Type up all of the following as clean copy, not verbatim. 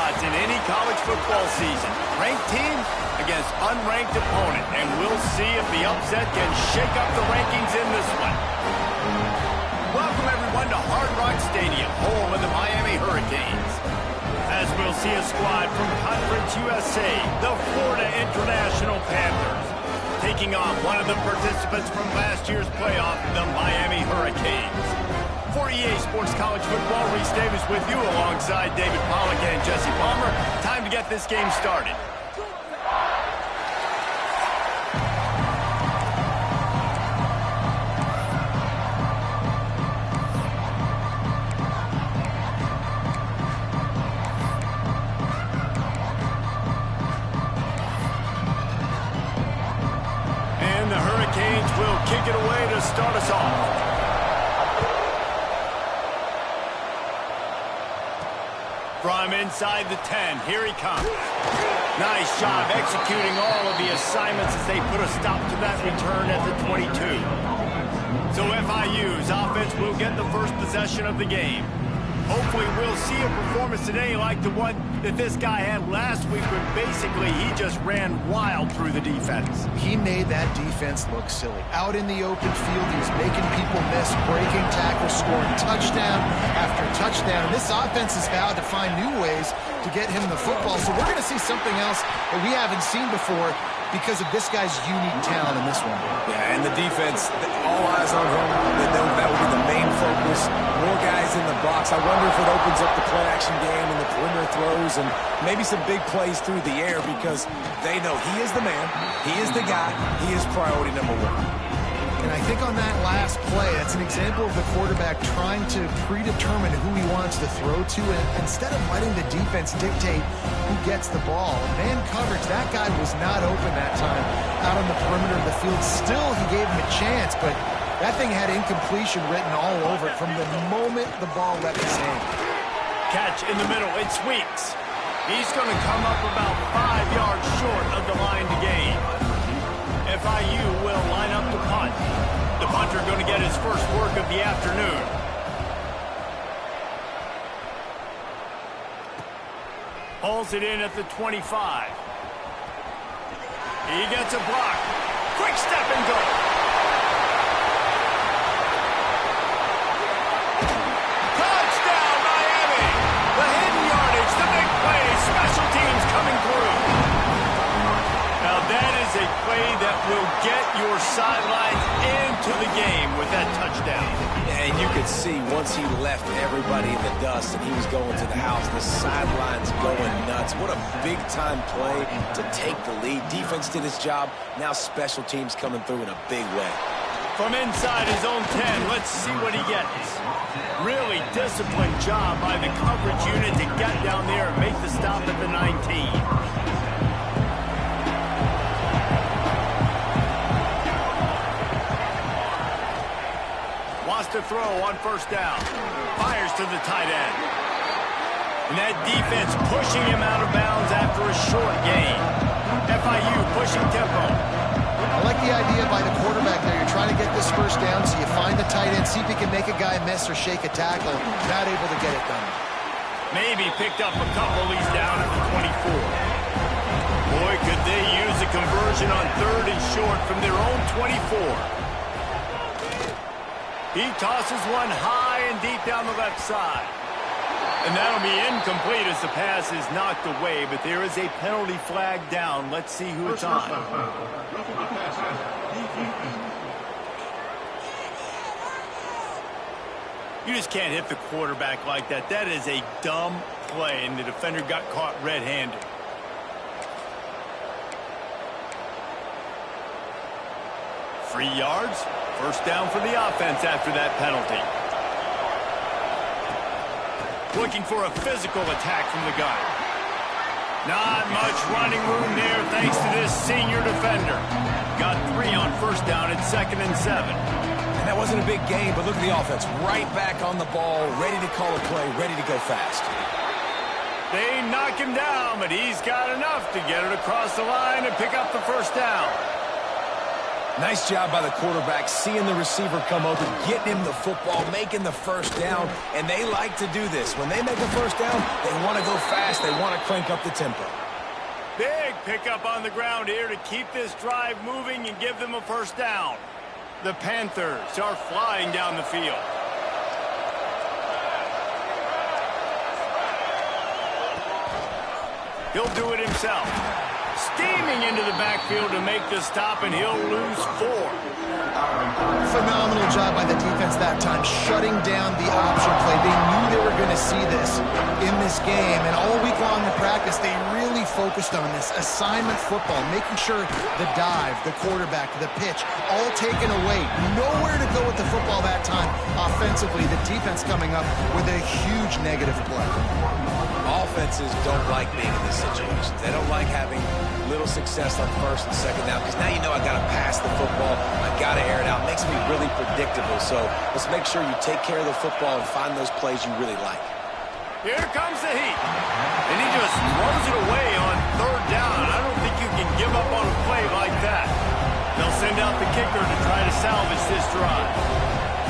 spots in any college football season. Ranked team against unranked opponent, and we'll see if the upset can shake up the rankings in this one. Welcome, everyone, to Hard Rock Stadium, home of the Miami Hurricanes. As we'll see a squad from Conference USA, the Florida International Panthers, taking on one of the participants from last year's playoff, the Miami Hurricanes. For EA Sports College Football, Reese Davis with you alongside David Pollack and Jesse Palmer. Time to get this game started. And the Hurricanes will kick it away to start us off. From inside the 10, here he comes. Nice job executing all of the assignments as they put a stop to that return at the 22. So FIU's offense will get the first possession of the game. Hopefully we'll see a performance today like the one that this guy had last week when basically he just ran wild through the defense. He made that defense look silly. Out in the open field, he was making people miss, breaking tackles, scoring touchdown after touchdown. And this offense has vowed to find new ways to get him the football. So we're going to see something else that we haven't seen before because of this guy's unique talent in this one. Yeah, and the defense, all eyes on him. That will be the main focus. More guys in the box. I wonder if it opens up the play-action game and the perimeter throws and maybe some big plays through the air because they know he is the man, he is the guy, he is priority number one. And I think on that last play, that's an example of the quarterback trying to predetermine who he wants to throw to, and instead of letting the defense dictate who gets the ball. Man coverage, that guy was not open that time out on the perimeter of the field. Still, he gave him a chance, but that thing had incompletion written all over it from the moment the ball left his hand. Catch in the middle, it's Weeks. He's going to come up about 5 yards short of the line to gain. FIU will line up to punt. The punter going to get his first work of the afternoon. Pulls it in at the 25. He gets a block. Quick step and go. Touchdown, Miami! The hidden yardage, the big play, special teams coming through. Now that is a play that will get your sidelines into the game with that touchdown. And you could see once he left everybody in the dust and he was going to the house, the sidelines going nuts. What a big-time play to take the lead. Defense did his job. Now special teams coming through in a big way. From inside his own 10, let's see what he gets. Really disciplined job by the coverage unit to get down there and make the stop at the 19. To throw on first down. Fires to the tight end. And that defense pushing him out of bounds after a short gain. FIU pushing tempo. I like the idea by the quarterback there. You're trying to get this first down, so you find the tight end, see if he can make a guy miss or shake a tackle. Not able to get it done. Maybe picked up a couple. He's down at the 24. Boy, could they use a conversion on 3rd and short from their own 24. He tosses one high and deep down the left side. And that'll be incomplete as the pass is knocked away, but there is a penalty flag down. Let's see who it's on. You just can't hit the quarterback like that. That is a dumb play, and the defender got caught red-handed. Free yards. First down for the offense after that penalty. Looking for a physical attack from the gun. Not much running room there thanks to this senior defender. Got 3 on first down at 2nd and 7. And that wasn't a big gain, but look at the offense. Right back on the ball, ready to call a play, ready to go fast. They knock him down, but he's got enough to get it across the line and pick up the first down. Nice job by the quarterback, seeing the receiver come over, getting him the football, making the first down, and they like to do this. When they make a first down, they want to go fast. They want to crank up the tempo. Big pickup on the ground here to keep this drive moving and give them a first down. The Panthers are flying down the field. He'll do it himself. Steaming into the backfield to make the stop, and he'll lose 4. Phenomenal job by the defense that time, shutting down the option play. They knew they were going to see this in this game, and all week long in practice, they really focused on this assignment football, making sure the dive, the quarterback, the pitch, all taken away. Nowhere to go with the football that time offensively. The defense coming up with a huge negative play. Offenses don't like being in this situation. They don't like having little success on first and second down because now you know I got to pass the football. I got to air it out. It makes me really predictable. So let's make sure you take care of the football and find those plays you really like. Here comes the heat. And he just throws it away on third down. I don't think you can give up on a play like that. They'll send out the kicker to try to salvage this drive.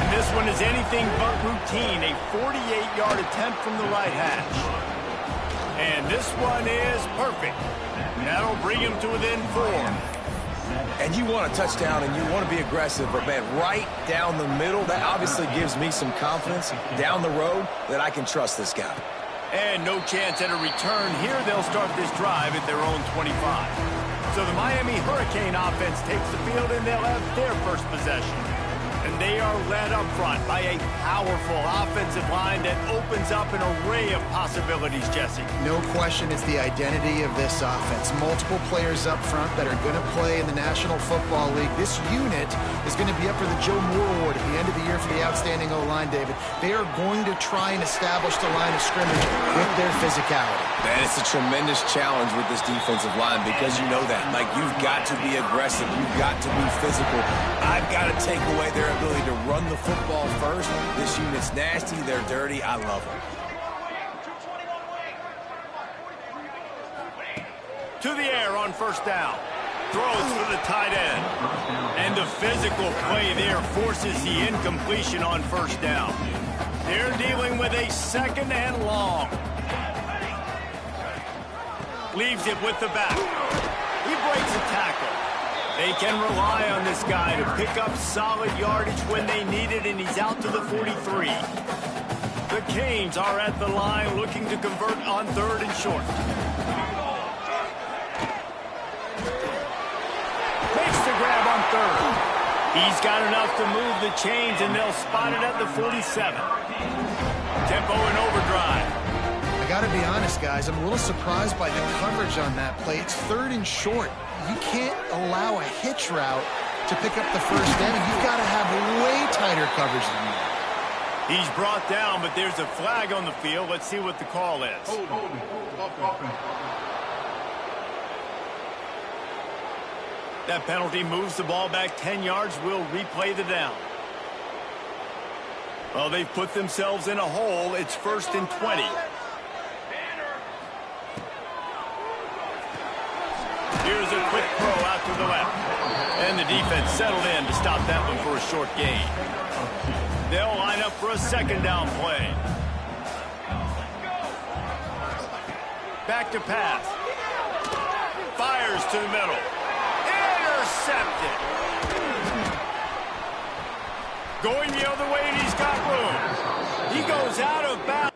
And this one is anything but routine. A 48-yard attempt from the right hash. And this one is perfect. And that'll bring him to within 4. And you want a touchdown and you want to be aggressive, but man, right down the middle, that obviously gives me some confidence down the road that I can trust this guy. And no chance at a return here. They'll start this drive at their own 25. So the Miami Hurricane offense takes the field and they'll have their first possession. And they are led up front by a powerful offensive line that opens up an array of possibilities, Jesse. No question it's the identity of this offense. Multiple players up front that are going to play in the National Football League. This unit is going to be up for the Joe Moore Award at the end of the year for the outstanding O-line, David. They are going to try and establish the line of scrimmage with their physicality. Man, it's a tremendous challenge with this defensive line because you know that. Like, you've got to be aggressive. You've got to be physical. I've got to take away their ability to run the football first. This unit's nasty. They're dirty. I love them. To the air on first down. Throws for the tight end. And the physical play there forces the incompletion on first down. They're dealing with a second and long. Leaves it with the back. He breaks a tackle. They can rely on this guy to pick up solid yardage when they need it, and he's out to the 43. The Canes are at the line looking to convert on third and short. Makes the grab on third. He's got enough to move the chains, and they'll spot it at the 47. Tempo and overdrive. I got to be honest, guys, I'm a little surprised by the coverage on that play. It's third and short. You can't allow a hitch route to pick up the first down. You've got to have way tighter coverage than that. He's brought down, but there's a flag on the field. Let's see what the call is. That penalty moves the ball back 10 yards. We'll replay the down. Well, they've put themselves in a hole. It's first and 20. Here's a quick throw out to the left. And the defense settled in to stop that one for a short gain. They'll line up for a second down play. Back to pass. Fires to the middle. Intercepted. Going the other way, and he's got room. He goes out of bounds.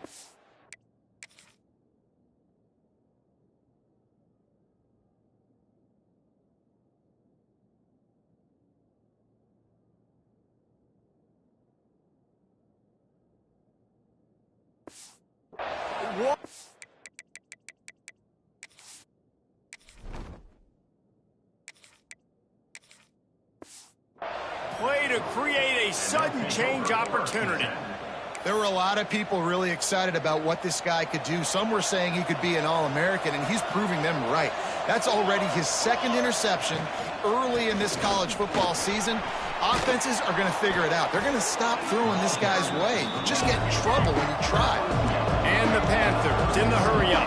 Play to create a sudden change opportunity. There were a lot of people really excited about what this guy could do. Some were saying he could be an All-American, and he's proving them right. That's already his second interception early in this college football season. Offenses are going to figure it out. They're going to stop throwing this guy's way. You just get in trouble when you try. And the Panthers in the hurry up.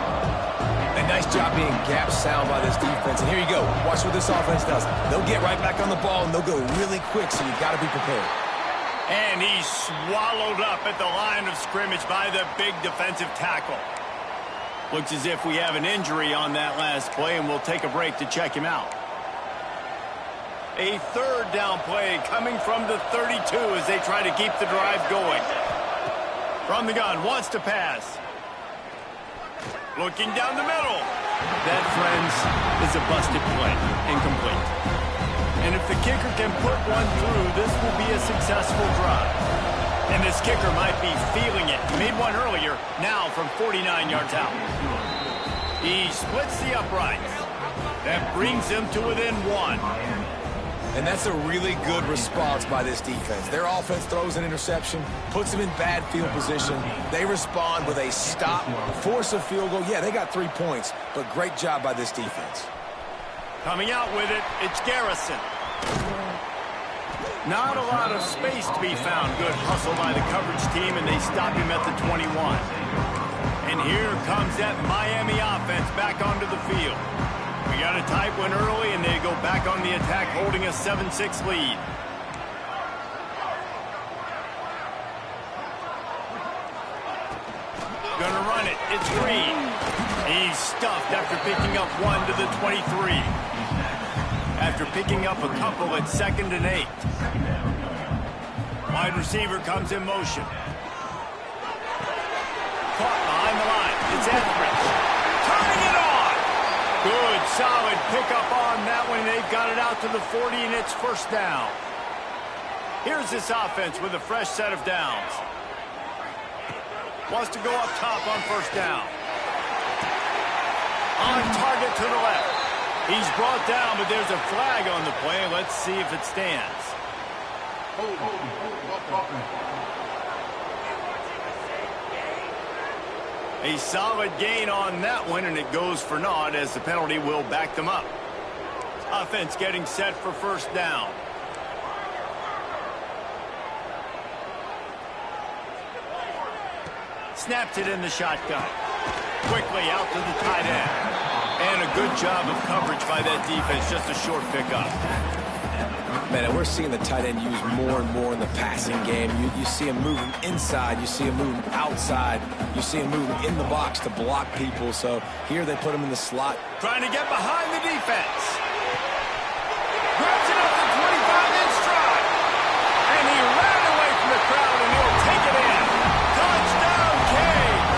And Nice job being gap sound by this defense. And here you go. Watch what this offense does. They'll get right back on the ball, and they'll go really quick, so you got to be prepared. And he's swallowed up at the line of scrimmage by the big defensive tackle. Looks as if we have an injury on that last play, and we'll take a break to check him out. A third down play coming from the 32 as they try to keep the drive going. From the gun, wants to pass. Looking down the middle. That, friends, is a busted play. Incomplete. And if the kicker can put one through, this will be a successful drive. And this kicker might be feeling it. He made one earlier, now from 49 yards out. He splits the uprights. That brings him to within one. And that's a really good response by this defense. Their offense throws an interception, puts them in bad field position. They respond with a stop, force a field goal. Yeah, they got 3 points, but great job by this defense. Coming out with it, it's Garrison. Not a lot of space to be found. Good hustle by the coverage team, and they stop him at the 21. And here comes that Miami offense back onto the field. We got a tight one early, and they go back on the attack, holding a 7-6 lead. Gonna run it. It's Green. He's stuffed after picking up one to the 23. After picking up a couple at 2nd and 8. Wide receiver comes in motion. Caught behind the line. It's Etheridge. Turning it on. Good, solid pickup on that one. They've got it out to the 40, and it's first down. Here's this offense with a fresh set of downs. Wants to go up top on first down. On target to the left. He's brought down, but there's a flag on the play. Let's see if it stands. A solid gain on that one, and it goes for naught as the penalty will back them up. Offense getting set for first down. Snapped it in the shotgun. Quickly out to the tight end. And a good job of coverage by that defense. Just a short pickup. Man, and we're seeing the tight end used more and more in the passing game. You see him moving inside. You see him moving outside. You see him moving in the box to block people. So here they put him in the slot. Trying to get behind the defense. Grabs it up to 25-inch stride. And he ran away from the crowd, and he'll take it in. Touchdown, Canes.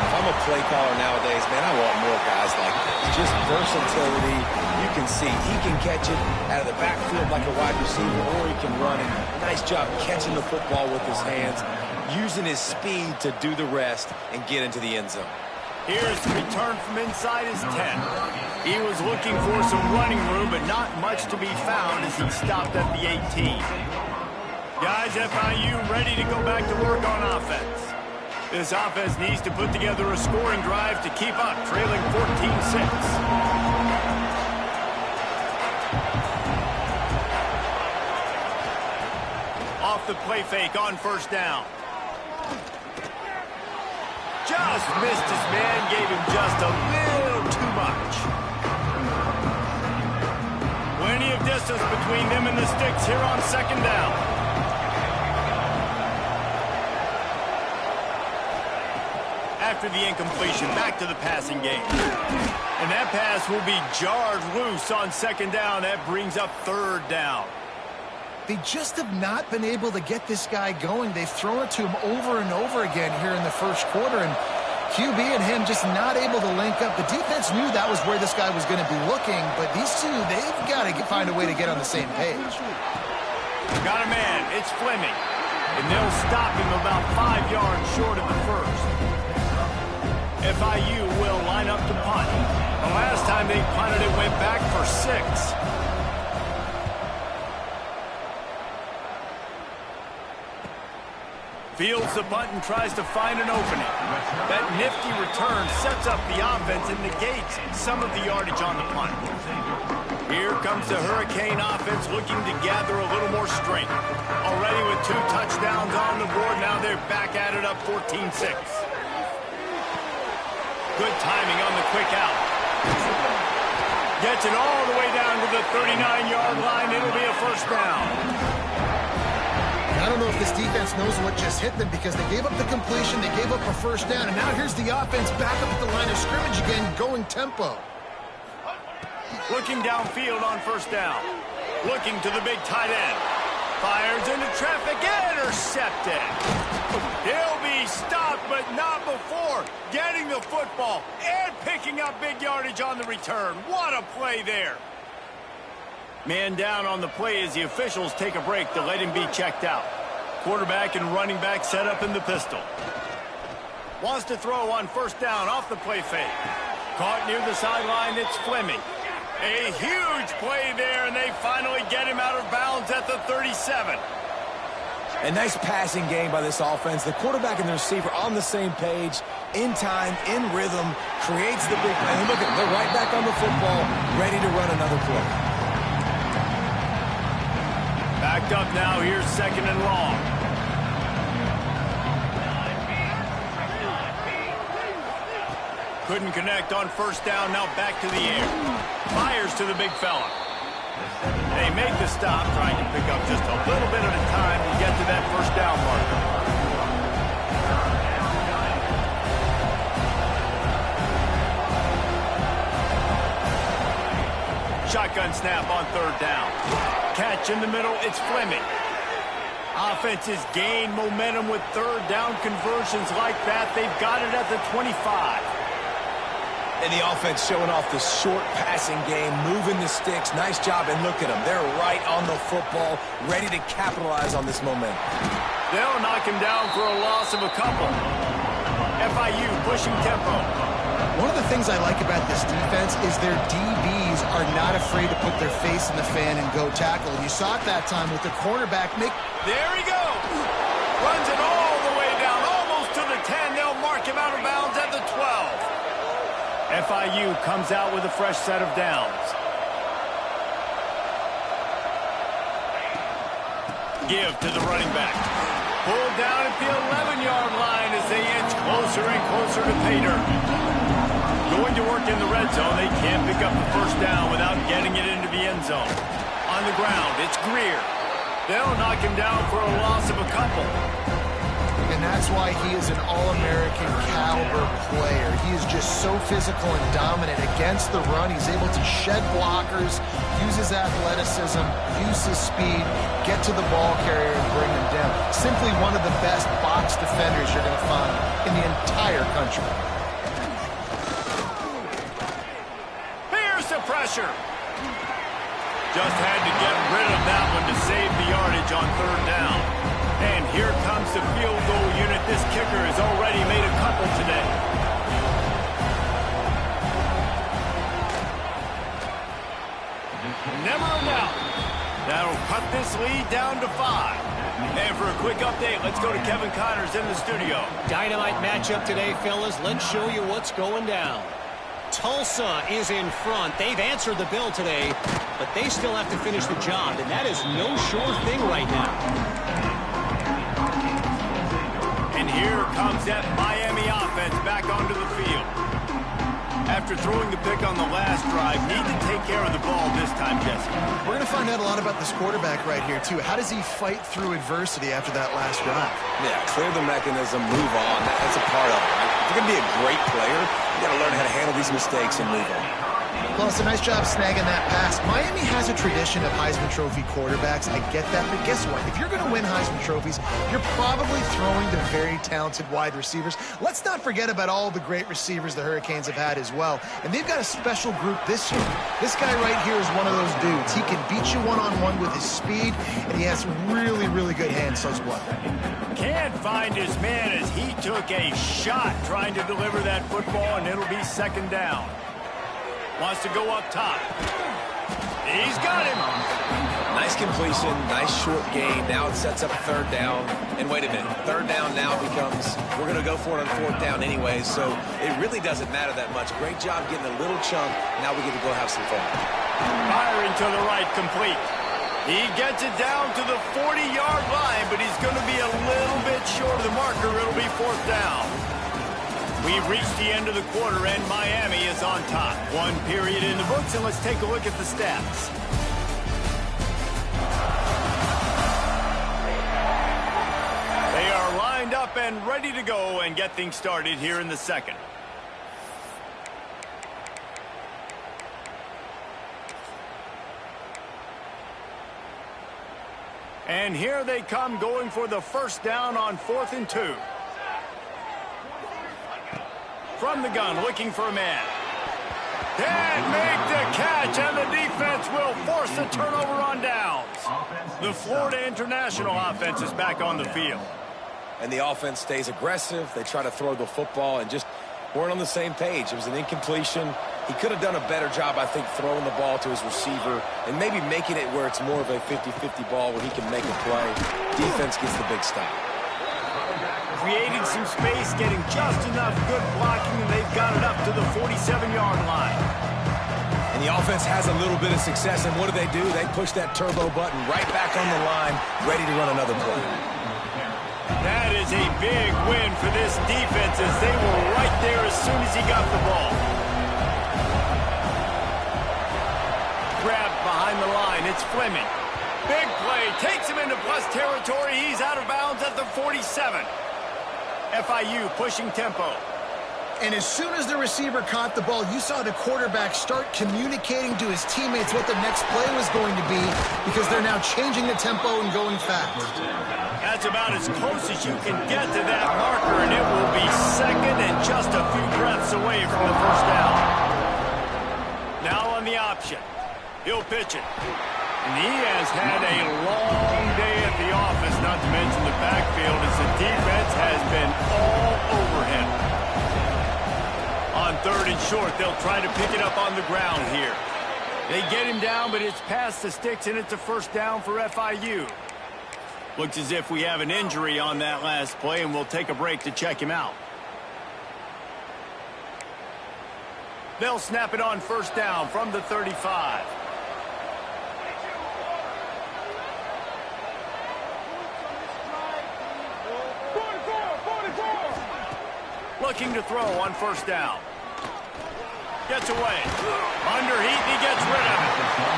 If I'm a play caller nowadays, man, I want more guys like this. Just versatility. You can see he can catch it out of the backfield like a wide receiver, or he can run it. Nice job catching the football with his hands, using his speed to do the rest and get into the end zone. Here's the return from inside his 10. He was looking for some running room, but not much to be found as he stopped at the 18. Guys, FIU ready to go back to work on offense. This offense needs to put together a scoring drive to keep up, trailing 14-6. Off the play fake on first down. Just missed his man, gave him just a little too much. Plenty of distance between them and the sticks here on second down. After the incompletion, back to the passing game. And that pass will be jarred loose on second down. That brings up third down. They just have not been able to get this guy going. They've thrown it to him over and over again here in the first quarter, and QB and him just not able to link up. The defense knew that was where this guy was going to be looking, but these two, they've got to find a way to get on the same page. Got a man. It's Fleming. And they'll stop him about 5 yards short of the first. FIU will line up to punt. The last time they punted, it went back for 6. Fields the punt and tries to find an opening. That nifty return sets up the offense and negates some of the yardage on the punt. Here comes the Hurricane offense looking to gather a little more strength. Already with 2 touchdowns on the board, now they're back at it up 14-6. good timing on the quick out. Gets it all the way down to the 39-yard line. It'll be a first down. I don't know if this defense knows what just hit them because they gave up the completion, they gave up a first down, and now here's the offense back up at the line of scrimmage again, going tempo. Looking downfield on first down. Looking to the big tight end. Fires into traffic, intercepted. He'll be stopped, but not before getting the football and picking up big yardage on the return. What a play there. Man down on the play as the officials take a break to let him be checked out. Quarterback and running back set up in the pistol. Wants to throw on first down off the play fake. Caught near the sideline, it's Fleming. A huge play there, and they finally get him out of bounds at the 37. A nice passing game by this offense. The quarterback and the receiver on the same page, in time, in rhythm, creates the big play. And look at them, they're right back on the football, ready to run another play. Backed up now, here's second and long. Couldn't connect on first down, now back to the air. Fires to the big fella. They make the stop, trying to pick up just a little bit at a time to get to that first down marker. Shotgun snap on third down. Catch in the middle, it's Fleming. Offenses gain momentum with third down conversions like that. They've got it at the 25. And the offense showing off the short passing game, moving the sticks. Nice job, and look at them. They're right on the football, ready to capitalize on this momentum. They'll knock him down for a loss of a couple. FIU pushing tempo. One of the things I like about this defense is their DBs are not afraid to put their face in the fan and go tackle. And you saw it that time with the cornerback make... There he goes. Runs it all the way down, almost to the 10. They'll mark him out of bounds at the 12. FIU comes out with a fresh set of downs. Give to the running back. Pulled down at the 11-yard line as they inch closer and closer to pay dirt. Going to work in the red zone, they can't pick up the first down without getting it into the end zone. On the ground, it's Greer. They'll knock him down for a loss of a couple. And that's why he is an All-American caliber player. He is just so physical and dominant against the run. He's able to shed blockers, use his athleticism, use his speed, get to the ball carrier and bring him down. Simply one of the best box defenders you're going to find in the entire country. Here's the pressure. Just had to get rid of that one to save the yardage on third down. And here comes the field goal unit. This kicker has already made a couple today. Never a doubt. That'll cut this lead down to 5. And for a quick update, let's go to Kevin Connors in the studio. Dynamite matchup today, fellas. Let's show you what's going down. Tulsa is in front. They've answered the bell today, but they still have to finish the job, and that is no sure thing right now. And here comes that Miami offense back onto the field. After throwing the pick on the last drive, need to take care of the ball this time, Jesse. We're going to find out a lot about this quarterback right here, too. How does he fight through adversity after that last drive? Yeah, clear the mechanism, move on. That's a part of it. Right? If you're going to be a great player, you got to learn how to handle these mistakes and move on. Plus, a nice job snagging that pass. Miami has a tradition of Heisman Trophy quarterbacks. I get that, but guess what? If you're going to win Heisman Trophies, you're probably throwing to very talented wide receivers. Let's not forget about all the great receivers the Hurricanes have had as well. And they've got a special group this year. This guy right here is one of those dudes. He can beat you one-on-one with his speed, and he has really, really good hands as well. Can't find his man as he took a shot trying to deliver that football, and it'll be second down. Wants to go up top. He's got him. Nice completion, nice short gain. Now it sets up third down. And wait a minute, third down now becomes, we're going to go for it on fourth down anyway, so it really doesn't matter that much. Great job getting a little chunk. Now we get to go have some fun. Firing to the right, complete. He gets it down to the 40-yard line, but he's going to be a little bit short of the marker. It'll be fourth down. We've reached the end of the quarter, and Miami is on top. One period in the books, and let's take a look at the stats. They are lined up and ready to go and get things started here in the second. And here they come, going for the first down on 4th and 2. From the gun, looking for a man. Can't make the catch, and the defense will force a turnover on downs. The Florida International offense is back on the field. And the offense stays aggressive. They try to throw the football and just weren't on the same page. It was an incompletion. He could have done a better job, I think, throwing the ball to his receiver and maybe making it where it's more of a 50-50 ball where he can make a play. Defense gets the big stop. Creating some space, getting just enough good blocking, and they've got it up to the 47-yard line. And the offense has a little bit of success, and what do? They push that turbo button right back on the line, ready to run another play. That is a big win for this defense as they were right there as soon as he got the ball. Grabbed behind the line, it's Fleming. Big play, takes him into plus territory. He's out of bounds at the 47. FIU pushing tempo. And as soon as the receiver caught the ball, you saw the quarterback start communicating to his teammates what the next play was going to be because they're now changing the tempo and going fast. That's about as close as you can get to that marker, and it will be second and just a few breaths away from the first down. Now on the option. He'll pitch it. And he has had a long day at the office, not to mention the backfield, as the defense has been all over him. On 3rd and short, they'll try to pick it up on the ground here. They get him down, but it's past the sticks, and it's a first down for FIU. Looks as if we have an injury on that last play, and we'll take a break to check him out. They'll snap it on first down from the 35. Looking to throw on first down. Gets away. Underheat, he gets rid of it.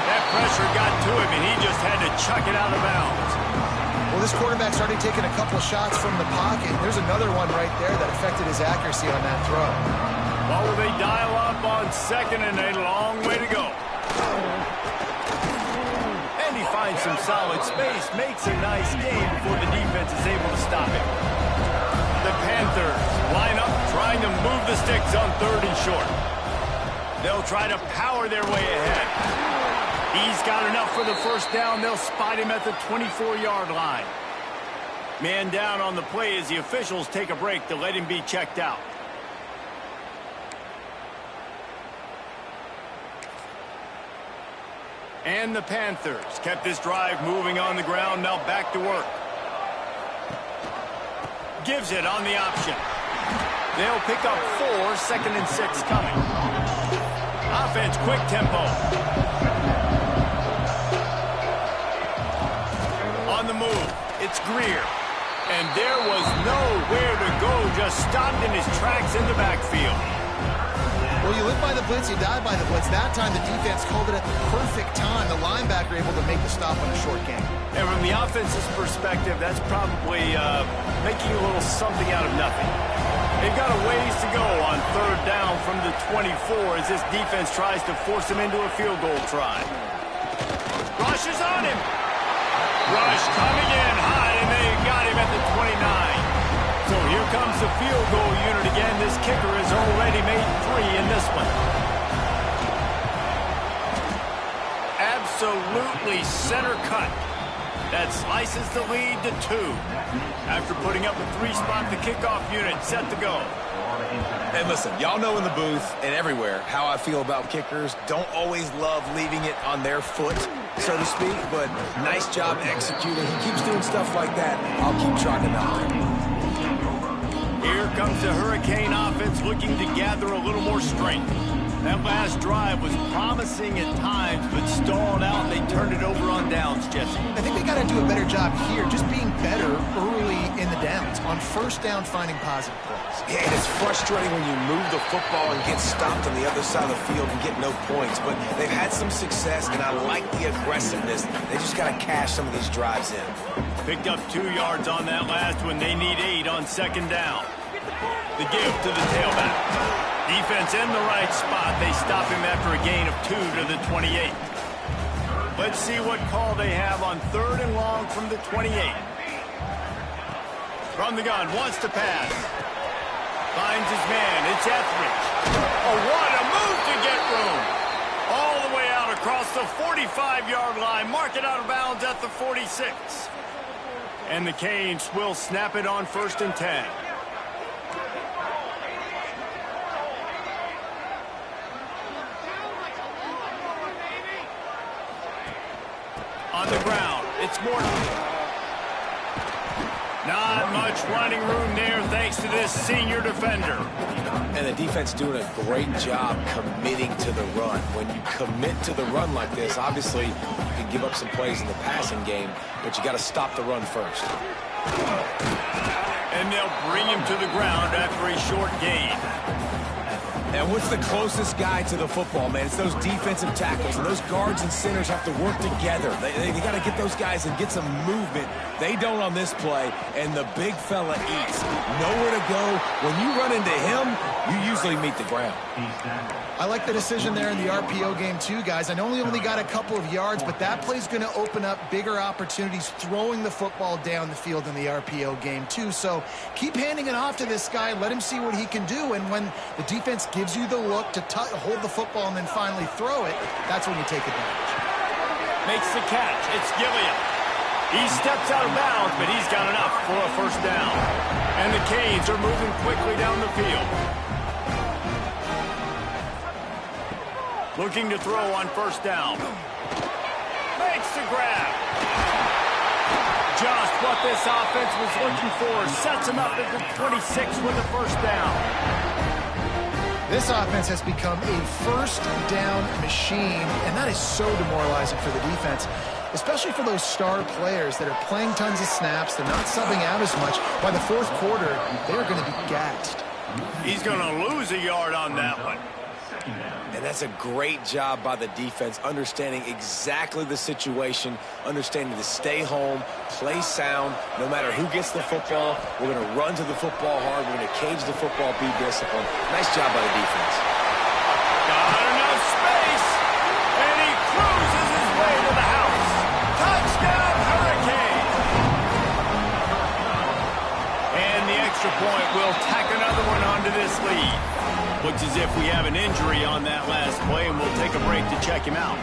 That pressure got to him, and he just had to chuck it out of bounds. Well, this quarterback started taking a couple shots from the pocket. There's another one right there that affected his accuracy on that throw. Well, they dial up on second, and a long way to go. And he finds some solid space, makes a nice game before the defense is able to stop him. The Panthers line up, trying to move the sticks on 3rd and short. They'll try to power their way ahead. He's got enough for the first down. They'll spot him at the 24-yard line. Man down on the play as the officials take a break to let him be checked out. And the Panthers kept this drive moving on the ground. Now back to work. Gives it on the option. They'll pick up 4, 2nd and 6 coming. Offense, quick tempo. On the move, it's Greer. And there was nowhere to go, just stopped in his tracks in the backfield. Well, you live by the blitz, you die by the blitz. That time the defense called it at the perfect time. The linebacker able to make the stop on a short game. And from the offense's perspective, that's probably making a little something out of nothing. They've got a ways to go on 3rd down from the 24 as this defense tries to force him into a field goal try. Rush is on him. Rush coming in high, and they got him at the 29. So here comes the field goal unit again. This kicker has already made 3 in this one. Absolutely center cut. That slices the lead to 2. After putting up a 3-spot, the kickoff unit set to go. And listen, y'all know in the booth and everywhere how I feel about kickers. Don't always love leaving it on their foot, so to speak, but nice job executing. He keeps doing stuff like that. I'll keep trying to knock him. Here comes the Hurricane offense looking to gather a little more strength. That last drive was promising at times, but stalled out, and they turned it over on downs, Jesse. I think they got to do a better job here, just being better early in the downs, on first down finding positive plays. Yeah, and it's frustrating when you move the football and get stopped on the other side of the field and get no points, but they've had some success, and I like the aggressiveness. They just got to cash some of these drives in. Picked up 2 yards on that last one. They need 8 on second down. The give to the tailback. Defense in the right spot. They stop him after a gain of 2 to the 28. Let's see what call they have on 3rd and long from the 28. From the gun, wants to pass. Finds his man. It's Etheridge. Oh, what a move to get room. All the way out across the 45-yard line. Mark it out of bounds at the 46. And the Canes will snap it on 1st and 10. On the ground, it's Morton. Not much running room there thanks to this senior defender. And the defense doing a great job committing to the run. When you commit to the run like this, obviously you can give up some plays in the passing game, but you got to stop the run first. And they'll bring him to the ground after a short gain. And what's the closest guy to the football, man? It's those defensive tackles, and those guards and centers have to work together. They got to get those guys and get some movement. They don't on this play, and the big fella eats. Nowhere to go. When you run into him, you usually meet the ground. I like the decision there in the RPO game too, guys. I know he only got a couple of yards, but that play's going to open up bigger opportunities throwing the football down the field in the RPO game too. So keep handing it off to this guy. Let him see what he can do. And when the defense gives you the look to hold the football and then finally throw it, that's when you take advantage. Makes the catch. It's Gilliam. He steps out of bounds, but he's got enough for a first down. And the Canes are moving quickly down the field. Looking to throw on first down. Makes the grab. Just what this offense was looking for. Sets him up at the 26 with the first down. This offense has become a first down machine, and that is so demoralizing for the defense, especially for those star players that are playing tons of snaps. They're not subbing out as much. By the fourth quarter, they're going to be gassed. He's going to lose a yard on that one. And that's a great job by the defense, understanding exactly the situation, understanding to stay home, play sound. No matter who gets the football, we're going to run to the football hard. We're going to cage the football, be disciplined. Nice job by the defense. Got enough space, and he cruises his way to the house. Touchdown, Hurricane! And the extra point will tack another one onto this lead. Looks as if we have an injury on that last play, and we'll take a break to check him out.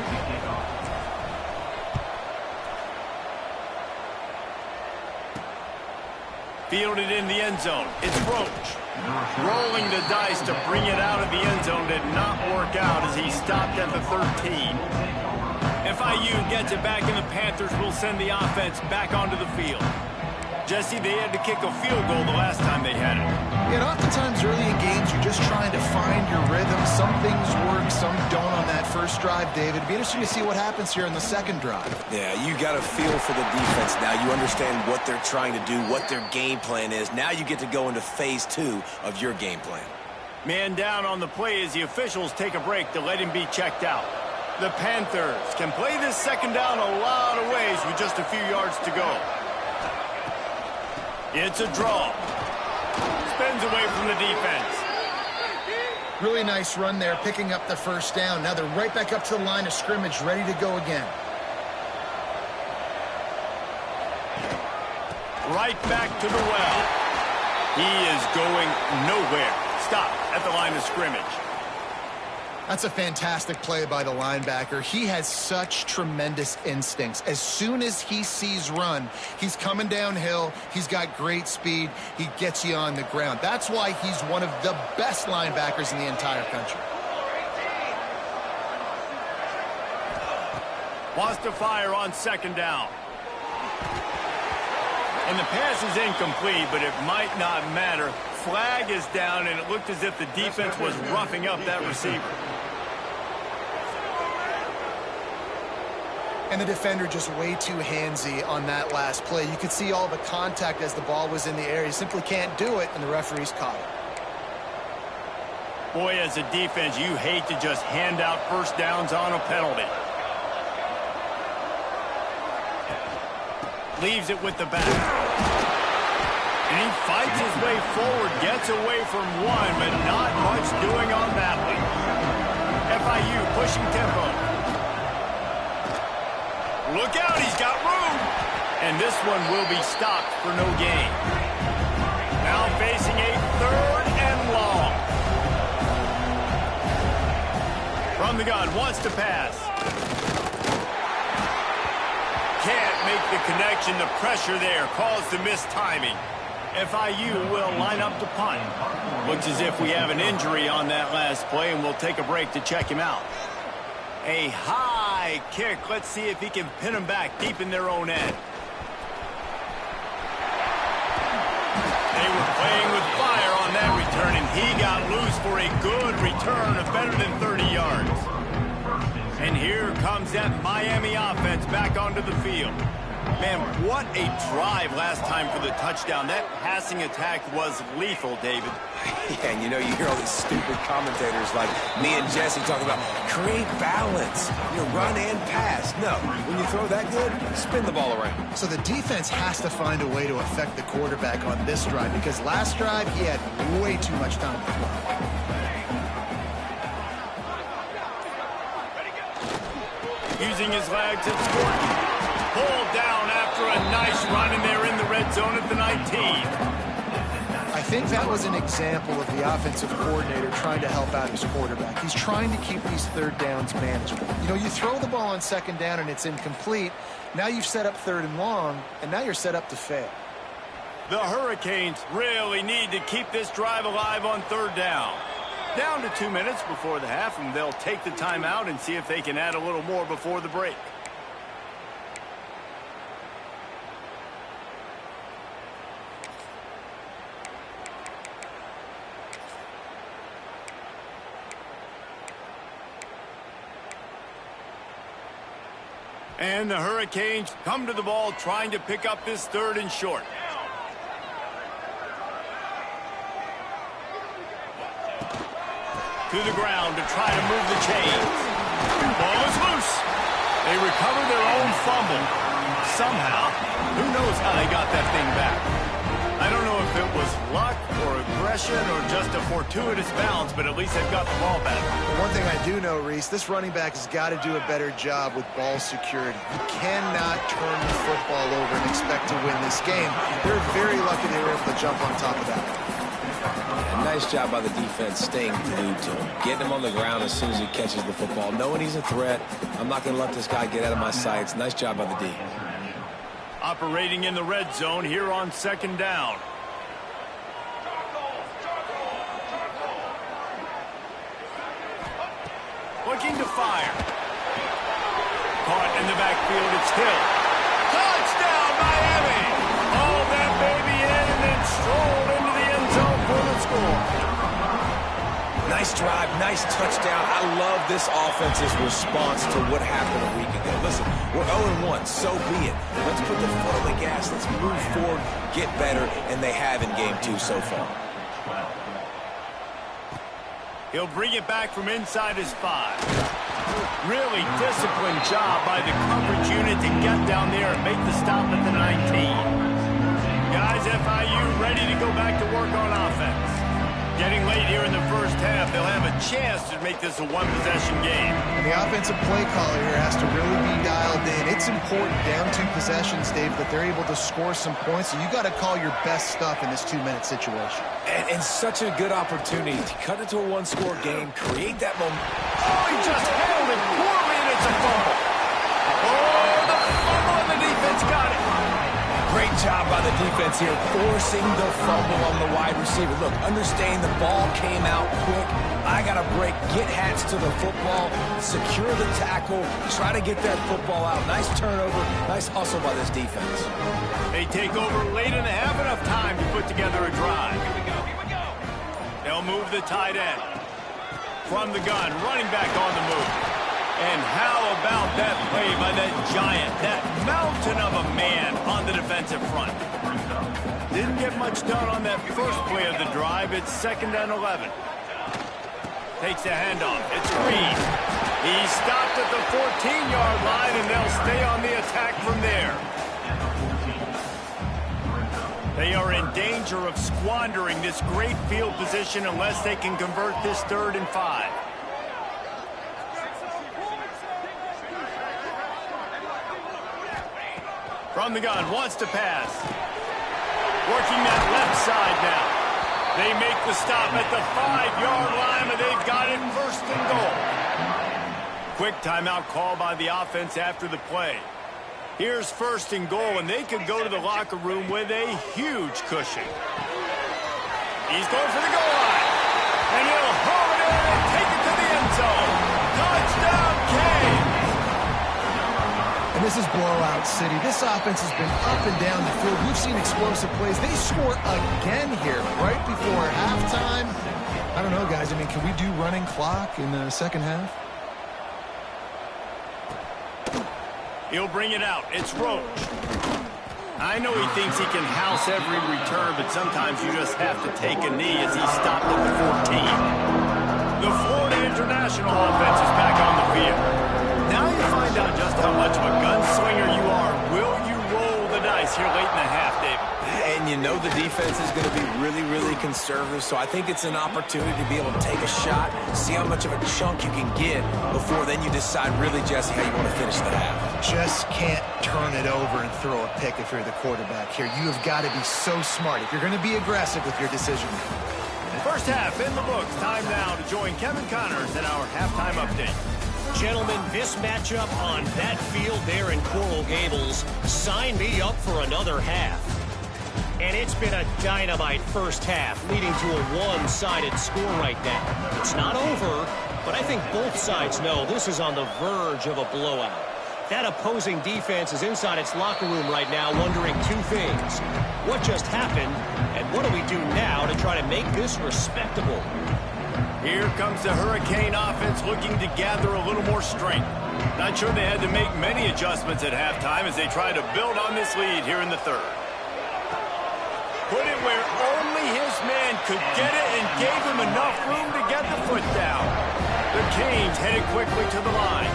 Fielded in the end zone. It's Roach. Rolling the dice to bring it out of the end zone did not work out as he stopped at the 13. FIU gets it back, and the Panthers will send the offense back onto the field. Jesse, they had to kick a field goal the last time they had it. Yeah, and oftentimes early in games, you're just trying to find your rhythm. Some things work, some don't on that first drive, David. It'd be interesting to see what happens here in the second drive. Yeah, you got a feel for the defense now. You understand what they're trying to do, what their game plan is. Now you get to go into phase 2 of your game plan. Man down on the play as the officials take a break to let him be checked out. The Panthers can play this second down a lot of ways with just a few yards to go. It's a draw. Spins away from the defense. Really nice run there, picking up the first down. Now they're right back up to the line of scrimmage, ready to go again. Right back to the well. He is going nowhere. Stop at the line of scrimmage. That's a fantastic play by the linebacker. He has such tremendous instincts. As soon as he sees run, he's coming downhill. He's got great speed. He gets you on the ground. That's why he's one of the best linebackers in the entire country. Wants to fire on second down. And the pass is incomplete, but it might not matter. Flag is down, and it looked as if the defense was roughing up that receiver. And the defender just way too handsy on that last play. You could see all the contact as the ball was in the air. He simply can't do it, and the referee's caught it. Boy, as a defense, you hate to just hand out first downs on a penalty. Leaves it with the back. And he fights his way forward, gets away from one, but not much doing on that one. FIU pushing tempo. Look out, he's got room. And this one will be stopped for no gain. Now facing a 3rd and long. From the gun, wants to pass. Can't make the connection. The pressure there caused the missed timing. FIU will line up to punt. Looks as if we have an injury on that last play, and we'll take a break to check him out. A high kick. Let's see if he can pin him back deep in their own end. They were playing with fire on that return, and he got loose for a good return of better than 30 yards. And here comes that Miami offense back onto the field. Man, what a drive last time for the touchdown. That passing attack was lethal, David. Yeah, and you know, you hear all these stupid commentators like me and Jesse talking about create balance, run and pass. No, when you throw that good, spin the ball around. So the defense has to find a way to affect the quarterback on this drive, because last drive he had way too much time to throw. Using his legs, it's Gordon. Pulled down after a nice run, and they're in the red zone at the 19. I think that was an example of the offensive coordinator trying to help out his quarterback. He's trying to keep these 3rd downs manageable. You throw the ball on 2nd down and it's incomplete. Now you've set up 3rd and long, and now you're set up to fail. The Hurricanes really need to keep this drive alive on 3rd down. Down to 2 minutes before the half, and they'll take the timeout and see if they can add a little more before the break. And the Hurricanes come to the ball trying to pick up this 3rd and short. To the ground to try to move the chains. Ball is loose. They recover their own fumble. Somehow, who knows how they got that thing back. I don't know if it was luck or aggression or just a fortuitous bounce, but at least they've got the ball back. One thing I do know, Reese, this running back has got to do a better job with ball security. You cannot turn the football over and expect to win this game. They're very lucky they were able to jump on top of that. A nice job by the defense staying glued to him, getting him on the ground as soon as he catches the football, knowing he's a threat. I'm not going to let this guy get out of my sights. Nice job by the D. Operating in the red zone here on 2nd down. Looking to fire. Caught in the backfield, it's Hill. Touchdown, Miami! Hauled that baby in and then strolled into the end zone for the score. Nice drive, nice touchdown. I love this offense's response to what happened a week ago. Listen, we're 0-1, so be it. Let's put the foot on the gas. Let's move forward, get better, and they have in game 2 so far. He'll bring it back from inside his 5. Really disciplined job by the coverage unit to get down there and make the stop at the 19. Guys, FIU ready to go back to work on offense. Getting late here in the first half, they'll have a chance to make this a one-possession game. And the offensive play caller here has to really be dialed in. It's important down 2 possessions, Dave, that they're able to score some points. So you got to call your best stuff in this 2-minute situation. And such a good opportunity to cut it to a 1-score game, create that momentum. Oh, he just held it poorly, and it's a fumble. Oh, the fumble, and the defense got it. Great job by the defense here, forcing the fumble on the wide receiver. Look, understand the ball came out quick. I got to break, get Hats to the football, secure the tackle, try to get that football out. Nice turnover, nice hustle by this defense. They take over late in the half, enough time to put together a drive. Here we go. They'll move the tight end. From the gun, running back on the move. And how about that play by that giant, that mountain of a man on the defensive front? Didn't get much done on that first play of the drive. It's 2nd and 11. Takes a handoff. It's Green. He stopped at the 14-yard line, and they'll stay on the attack from there. They are in danger of squandering this great field position unless they can convert this 3rd and 5. From the gun, wants to pass. Working that left side now. They make the stop at the 5-yard line, and they've got it 1st and goal. Quick timeout call by the offense after the play. Here's 1st and goal, and they could go to the locker room with a huge cushion. He's going for the goal line. And he'll home it in and take it to the end zone. Touchdown, Canes! And this is blowout city. This offense has been up and down the field. We've seen explosive plays. They score again here right before halftime. I don't know, guys. I mean, can we do running clock in the second half? He'll bring it out. It's Roach. I know he thinks he can house every return, but sometimes you just have to take a knee as he stopped at the 14. The Florida International offense is back on the field. Now you find out just how much of a gunslinger you are. Will you roll the dice here late in the half, David? And you know the defense is going to be really, really conservative, so I think it's an opportunity to be able to take a shot, see how much of a chunk you can get before then you decide really, Jesse, how you want to finish the half. Just can't turn it over and throw a pick if you're the quarterback here. You have got to be so smart if you're going to be aggressive with your decision. First half in the books. Time now to join Kevin Connors in our halftime update. Gentlemen, this matchup on that field there in Coral Gables, sign me up for another half. And it's been a dynamite first half, leading to a one-sided score right now. It's not over, but I think both sides know this is on the verge of a blowout. That opposing defense is inside its locker room right now wondering 2 things. What just happened, and what do we do now to try to make this respectable? Here comes the Hurricane offense looking to gather a little more strength. Not sure they had to make many adjustments at halftime as they try to build on this lead here in the 3rd. Put it where only his man could get it and gave him enough room to get the foot down. The Canes headed quickly to the line.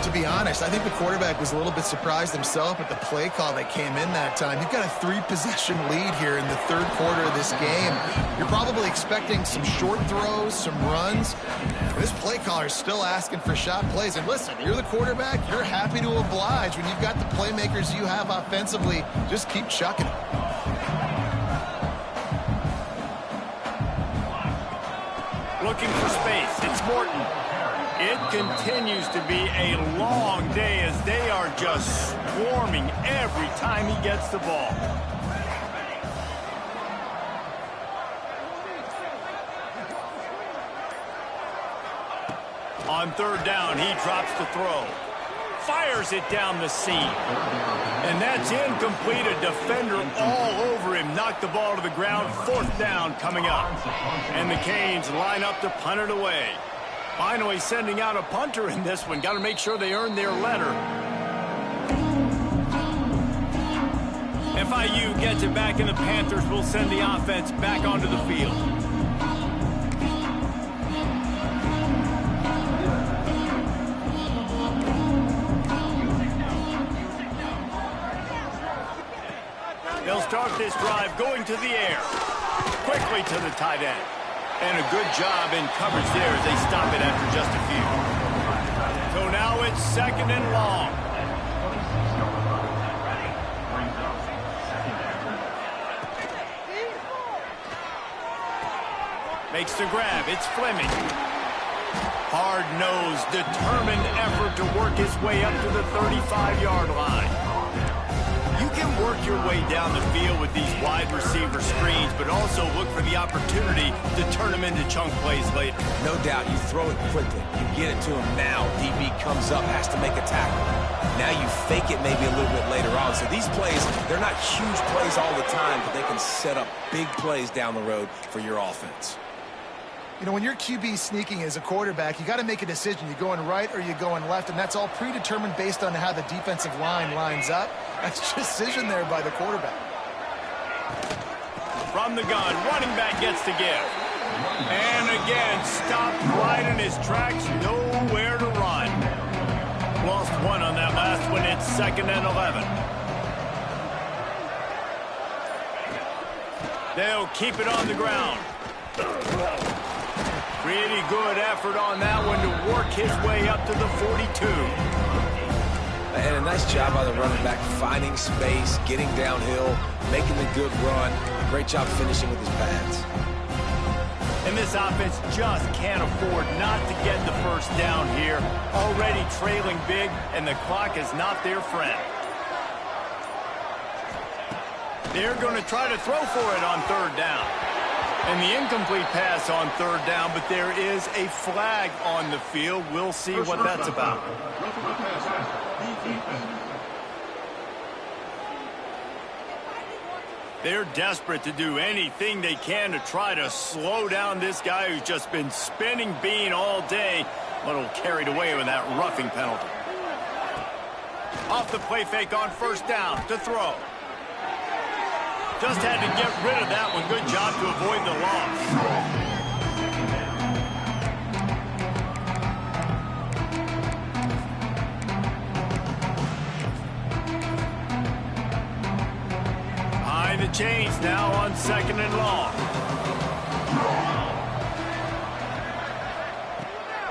To be honest, I think the quarterback was a little bit surprised himself at the play call that came in that time. You've got a 3-possession lead here in the 3rd quarter of this game. You're probably expecting some short throws, some runs. This play caller is still asking for shot plays. And listen, you're the quarterback. You're happy to oblige. When you've got the playmakers you have offensively, just keep chucking them. Looking for space. It's Morton. It continues to be a long day as they are just swarming every time he gets the ball. On 3rd down, he drops the throw. Fires it down the seam. And that's incomplete. A defender all over him. Knocked the ball to the ground. 4th down coming up. And the Canes line up to punt it away. Finally sending out a punter in this one. Got to make sure they earn their letter. FIU gets it back, and the Panthers will send the offense back onto the field. They'll start this drive going to the air. Quickly to the tight end. And a good job in coverage there as they stop it after just a few. So now it's 2nd and long. Makes the grab. It's Fleming. Hard-nosed, determined effort to work his way up to the 35-yard line. You can work your way down the field with these wide receiver screens, but also look for the opportunity to turn them into chunk plays later. No doubt, you throw it quickly. You get it to him now. DB comes up, has to make a tackle. Now you fake it maybe a little bit later on. So these plays, they're not huge plays all the time, but they can set up big plays down the road for your offense. You know, when your QB sneaking as a quarterback, you got to make a decision. You going right or you going left, and that's all predetermined based on how the defensive line lines up. That's decision there by the quarterback. From the gun, running back gets to give. And again, stopped right in his tracks, nowhere to run. Lost one on that last one. It's 2nd and 11. They'll keep it on the ground. Pretty good effort on that one to work his way up to the 42. And a nice job by the running back, finding space, getting downhill, making the good run. Great job finishing with his pads. And this offense just can't afford not to get the first down here. Already trailing big, and the clock is not their friend. They're going to try to throw for it on 3rd down. And the incomplete pass on 3rd down, but there is a flag on the field. We'll see what that's about. They're desperate to do anything they can to try to slow down this guy who's just been spinning bean all day. A little carried away with that roughing penalty. Off the play fake on 1st down to throw. Just had to get rid of that one. Good job to avoid the loss. Behind the chains now on 2nd and long.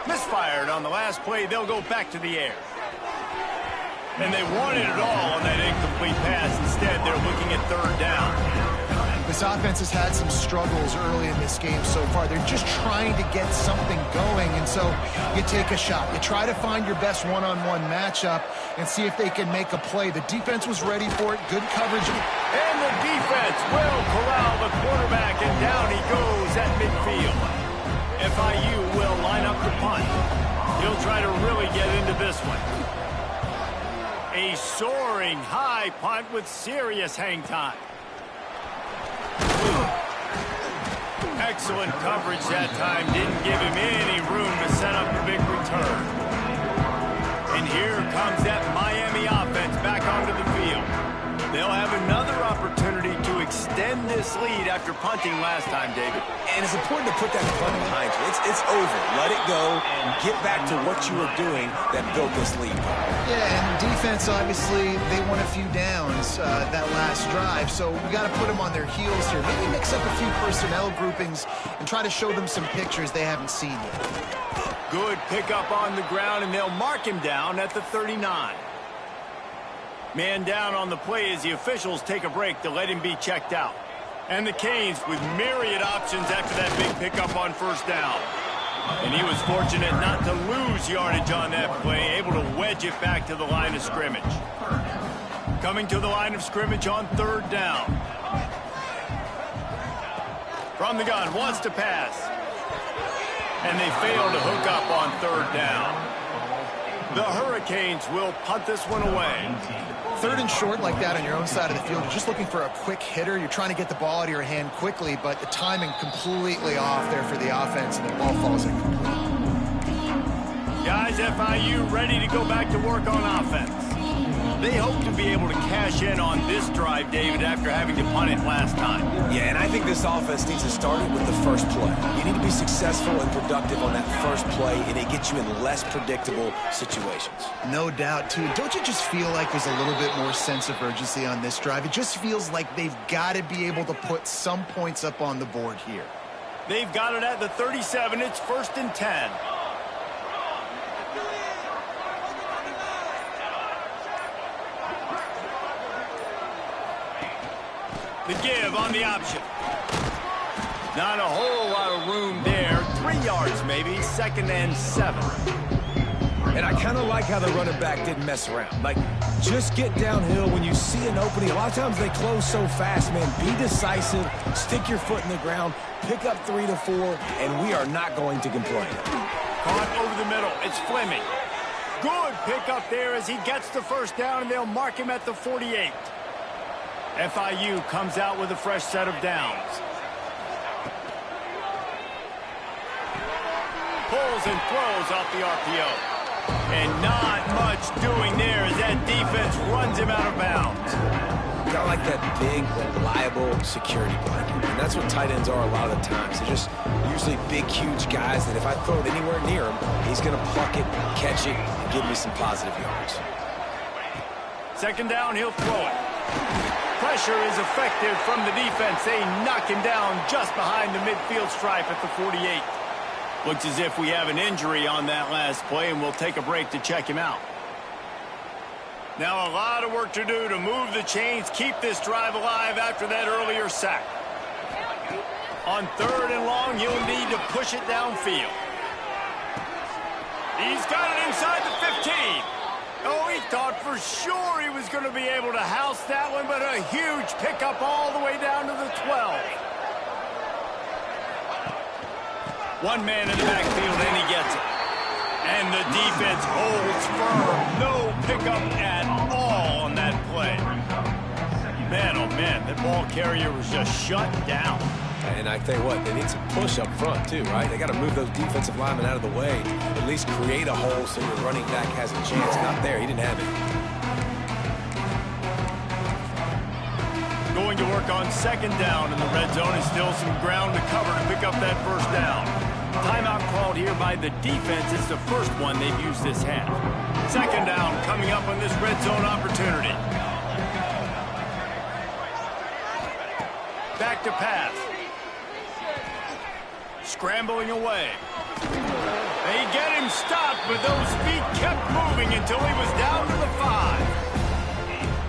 Misfired on the last play. They'll go back to the air. And they wanted it all on that incomplete pass. Instead, they're looking at 3rd down. This offense has had some struggles early in this game so far. They're just trying to get something going, and so you take a shot. You try to find your best one-on-one matchup and see if they can make a play. The defense was ready for it. Good coverage. And the defense will corral the quarterback, and down he goes at midfield. FIU will line up the punt. He'll try to really get into this one. A soaring high punt with serious hang time. Excellent coverage that time. Didn't give him any room to set up a big return. And here comes that Miami offense back onto the field. They'll have another opportunity to extend this lead after punting last time, David. And it's important to put that punt behind you. It's over. Let it go and get back to what you were doing that built this lead. Yeah, and defense, obviously, they won a few downs that last drive, so we got to put them on their heels here. Maybe mix up a few personnel groupings and try to show them some pictures they haven't seen yet. Good pickup on the ground, and they'll mark him down at the 39. Man down on the play as the officials take a break to let him be checked out. And the Canes with myriad options after that big pickup on 1st down. And he was fortunate not to lose yardage on that play, able to wedge it back to the line of scrimmage. Coming to the line of scrimmage on 3rd down. From the gun, wants to pass. And they fail to hook up on 3rd down. The Hurricanes will punt this one away. 3rd and short like that on your own side of the field. You're just looking for a quick hitter. You're trying to get the ball out of your hand quickly, but the timing completely off there for the offense, and the ball falls incomplete. Guys, FIU ready to go back to work on offense. They hope to be able to cash in on this drive, David, after having to punt it last time. Yeah, and I think this offense needs to start it with the first play. You need to be successful and productive on that first play, and it gets you in less predictable situations. No doubt, too. Don't you just feel like there's a little bit more sense of urgency on this drive? It just feels like they've got to be able to put some points up on the board here. They've got it at the 37. It's 1st and 10. The give on the option. Not a whole lot of room there. 3 yards maybe. 2nd and 7. And I kind of like how the running back didn't mess around. Like, just get downhill when you see an opening. A lot of times they close so fast, man. Be decisive. Stick your foot in the ground. Pick up 3 to 4, and we are not going to complain. Caught over the middle. It's Fleming. Good pickup there as he gets the 1st down, and they'll mark him at the 48. FIU comes out with a fresh set of downs. scrambles and throws off the RPO. And not much doing there as that defense runs him out of bounds. Got like that big, reliable security blanket. And that's what tight ends are a lot of the times. They're just usually big, huge guys that if I throw it anywhere near him, he's going to pluck it, catch it, and give me some positive yards. Second down, he'll throw it. Pressure is effective from the defense. They knock him down just behind the midfield stripe at the 48. Looks as if we have an injury on that last play, and we'll take a break to check him out. Now a lot of work to do to move the chains, keep this drive alive after that earlier sack. On third and long, he'll need to push it downfield. He's got it inside the 15. Oh, he thought for sure he was going to be able to house that one, but a huge pickup all the way down to the 12. One man in the backfield, and he gets it. And the defense holds firm. No pickup at all on that play. Man, oh man, that ball carrier was just shut down. And I tell you what, they need some push up front too, right? They got to move those defensive linemen out of the way, at least create a hole so your running back has a chance. Not there, he didn't have it. Going to work on second down in the red zone, and still some ground to cover to pick up that first down. Timeout called here by the defense. It's the first one they've used this half. Second down coming up on this red zone opportunity. Back to pass. Scrambling away. They get him stopped, but those feet kept moving until he was down to the 5.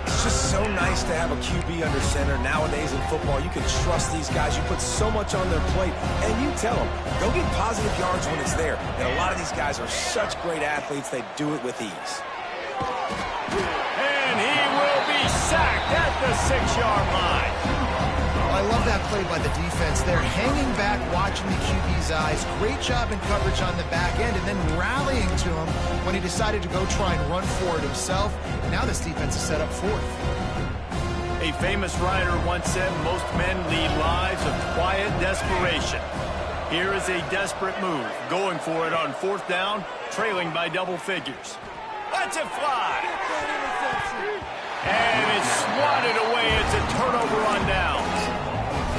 It's just so nice to have a QB under center. Nowadays in football, you can trust these guys. You put so much on their plate, and you tell them, go get positive yards when it's there. And a lot of these guys are such great athletes, they do it with ease. And he will be sacked at the 6-yard line. I love that play by the defense. They're hanging back, watching the QB's eyes. Great job in coverage on the back end, and then rallying to him when he decided to go try and run for it himself. And now this defense is set up fourth. A famous writer once said, most men lead lives of quiet desperation. Here is a desperate move, going for it on fourth down, trailing by double figures. Let's it fly! And it's swatted away. It's a turnover on downs.